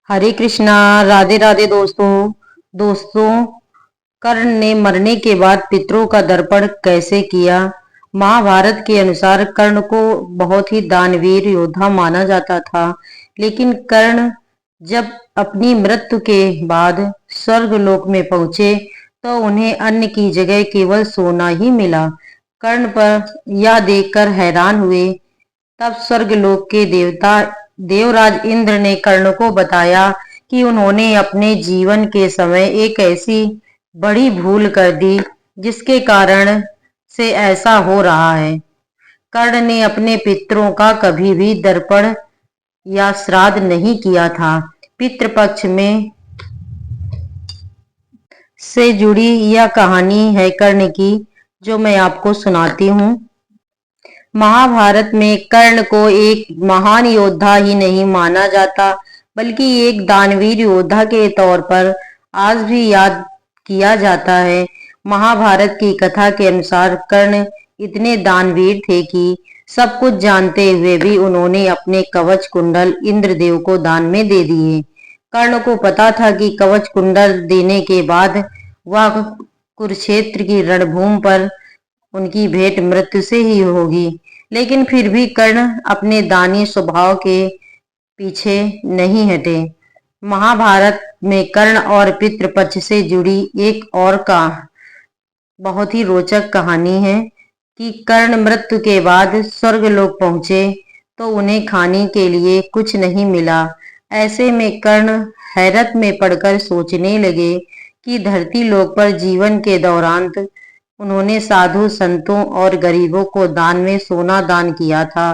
हरे कृष्णा। राधे राधे दोस्तों। दोस्तों, कर्ण ने मरने के बाद पितरों का तर्पण कैसे किया। महाभारत के अनुसार कर्ण को बहुत ही दानवीर योद्धा माना जाता था, लेकिन कर्ण जब अपनी मृत्यु के बाद स्वर्ग लोक में पहुंचे तो उन्हें अन्न की जगह केवल सोना ही मिला। कर्ण पर यह देखकर हैरान हुए। तब स्वर्गलोक के देवता देवराज इंद्र ने कर्ण को बताया कि उन्होंने अपने जीवन के समय एक ऐसी बड़ी भूल कर दी जिसके कारण से ऐसा हो रहा है। कर्ण ने अपने पितरों का कभी भी दर्पण या श्राद्ध नहीं किया था। पितृपक्ष में से जुड़ी यह कहानी है कर्ण की, जो मैं आपको सुनाती हूँ। महाभारत में कर्ण को एक महान योद्धा ही नहीं माना जाता, बल्कि एक दानवीर योद्धा के तौर पर आज भी याद किया जाता है। महाभारत की कथा के अनुसार कर्ण इतने दानवीर थे कि सब कुछ जानते हुए भी उन्होंने अपने कवच कुंडल इंद्रदेव को दान में दे दिए। कर्ण को पता था कि कवच कुंडल देने के बाद वह कुरुक्षेत्र की रणभूमि पर उनकी भेंट मृत्यु से ही होगी, लेकिन फिर भी कर्ण अपने दानी स्वभाव के पीछे नहीं हटे। महाभारत में कर्ण और पितृपक्ष से जुड़ी एक और का बहुत ही रोचक कहानी है कि कर्ण मृत्यु के बाद स्वर्गलोक पहुंचे तो उन्हें खाने के लिए कुछ नहीं मिला। ऐसे में कर्ण हैरत में पड़कर सोचने लगे कि धरती लोक पर जीवन के दौरान उन्होंने साधु संतों और गरीबों को दान में सोना दान किया था,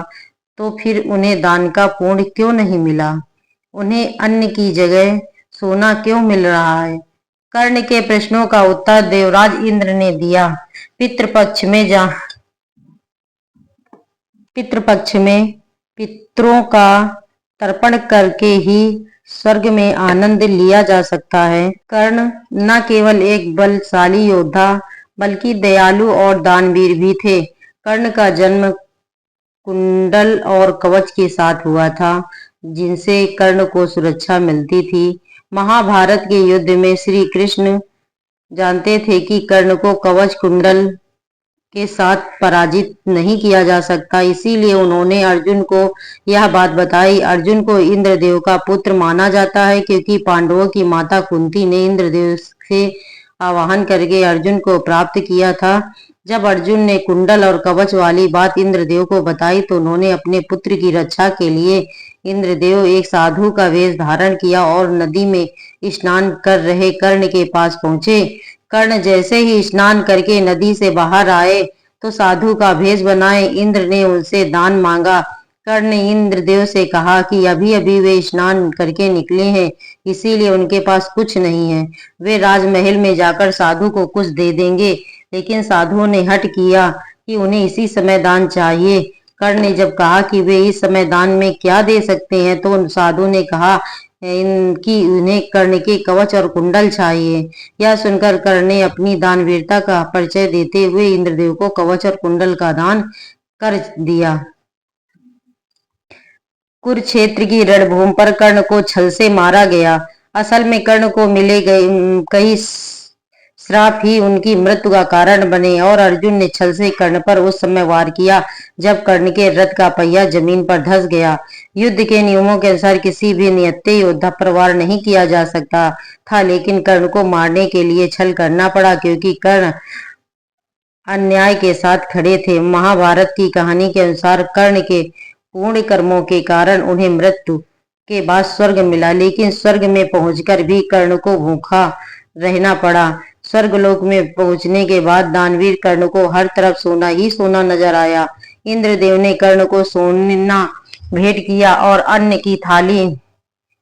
तो फिर उन्हें दान का पुण्य क्यों नहीं मिला। उन्हें अन्न की जगह सोना क्यों मिल रहा है। कर्ण के प्रश्नों का उत्तर देवराज इंद्र ने दिया। पितृपक्ष में जा पितृपक्ष में पितरों का तर्पण करके ही स्वर्ग में आनंद लिया जा सकता है। कर्ण न केवल एक बलशाली योद्धा बल्कि दयालु और दानवीर भी थे। कर्ण का जन्म कुंडल और कवच के साथ हुआ था, जिनसे कर्ण को सुरक्षा मिलती थी। महाभारत के युद्ध में श्री कृष्ण जानते थे कि कर्ण को कवच कुंडल के साथ पराजित नहीं किया जा सकता, इसीलिए उन्होंने अर्जुन को यह बात बताई। अर्जुन को इंद्रदेव का पुत्र माना जाता है क्योंकि पांडवों की माता कुंती ने इंद्रदेव से आवाहन करके अर्जुन को प्राप्त किया था। जब अर्जुन ने कुंडल और कवच वाली बात इंद्रदेव को बताई तो उन्होंने अपने पुत्र की रक्षा के लिए इंद्रदेव एक साधु का वेश धारण किया और नदी में स्नान कर रहे कर्ण के पास पहुंचे। कर्ण जैसे ही स्नान करके नदी से बाहर आए तो साधु का भेष बनाए इंद्र ने उनसे दान मांगा। कर्ण ने इंद्रदेव से कहा कि अभी अभी वे स्नान करके निकले हैं, इसीलिए उनके पास कुछ नहीं है। वे राजमहल में जाकर साधु को कुछ दे देंगे, लेकिन साधुओं ने हठ किया कि उन्हें इसी समय दान चाहिए। कर्ण ने जब कहा कि वे इस समय दान में क्या दे सकते हैं तो उन साधु ने कहा इनकी उन्हें कर्ण के कवच और कुंडल चाहिए। यह सुनकर कर्ण ने अपनी दानवीरता का परिचय देते हुए इंद्रदेव को कवच और कुंडल का दान कर दिया। कुरुक्षेत्र की रणभूमि पर कर्ण को छल से मारा गया। असल में कर्ण को मिले गए कई श्राप ही उनकी मृत्यु का कारण बने और अर्जुन ने छल से कर्ण पर उस समय वार किया जब कर्ण के रथ का पहिया जमीन पर धंस गया। युद्ध के नियमों के अनुसार किसी भी निहत्थे योद्धा पर वार नहीं किया जा सकता था, लेकिन कर्ण को मारने के लिए छल करना पड़ा क्योंकि कर्ण अन्याय के साथ खड़े थे। महाभारत की कहानी के अनुसार कर्ण के पूर्ण कर्मों के कारण उन्हें मृत्यु के बाद स्वर्ग मिला, लेकिन स्वर्ग में पहुंचकर भी कर्ण को भूखा रहना पड़ा। स्वर्गलोक में पहुंचने के बाद दानवीर कर्ण को हर तरफ सोना ही सोना नजर आया। इंद्रदेव ने कर्ण को सोना भेंट किया और अन्न की थाली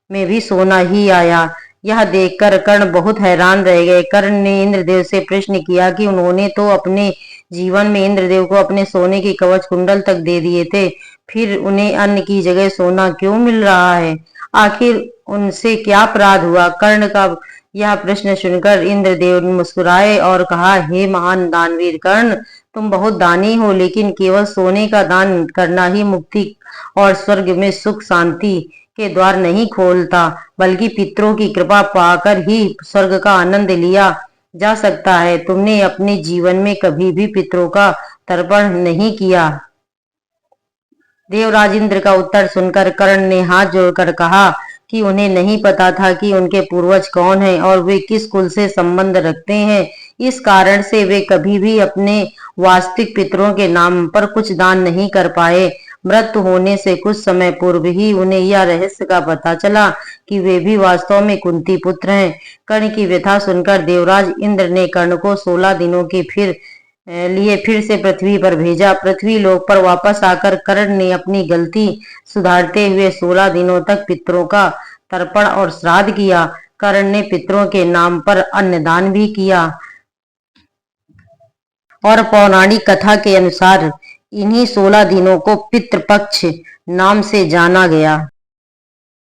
में भी सोना ही आया। यह देखकर कर्ण बहुत हैरान रह गए। कर्ण ने इंद्रदेव से प्रश्न किया कि उन्होंने तो अपने जीवन में इंद्रदेव को अपने सोने के कवच कुंडल तक दे दिए थे, फिर उन्हें अन्न की जगह सोना क्यों मिल रहा है। आखिर उनसे क्या अपराध हुआ। कर्ण का यह प्रश्न सुनकर इंद्रदेव मुस्कुराए और कहा, हे महान दानवीर कर्ण, तुम बहुत दानी हो, लेकिन केवल सोने का दान करना ही मुक्ति और स्वर्ग में सुख शांति के द्वार नहीं खोलता, बल्कि पितरों की कृपा पाकर ही स्वर्ग का आनंद लिया जा सकता है। तुमने अपने जीवन में कभी भी पितरों का तर्पण नहीं किया। देवराज इंद्र का उत्तर सुनकर कर्ण ने हाथ जोड़कर कहा कि उन्हें नहीं पता था कि उनके पूर्वज कौन हैं और वे किस कुल से संबंध रखते हैं। इस कारण से वे कभी भी अपने वास्तविक पितरों के नाम पर कुछ दान नहीं कर पाए। मृत्यु होने से कुछ समय पूर्व ही उन्हें यह रहस्य का पता चला कि वे भी वास्तव में कुंती पुत्र हैं। कर्ण की व्यथा सुनकर देवराज इंद्र ने कर्ण को 16 दिनों के लिए फिर से पृथ्वी पर भेजा। पृथ्वी लोक पर वापस आकर कर्ण ने अपनी गलती सुधारते हुए 16 दिनों तक पितरों का तर्पण और श्राद्ध किया। कर्ण ने पितरों के नाम पर अन्नदान भी किया और पौराणिक कथा के अनुसार इन्हीं 16 दिनों को पितृपक्ष नाम से जाना गया।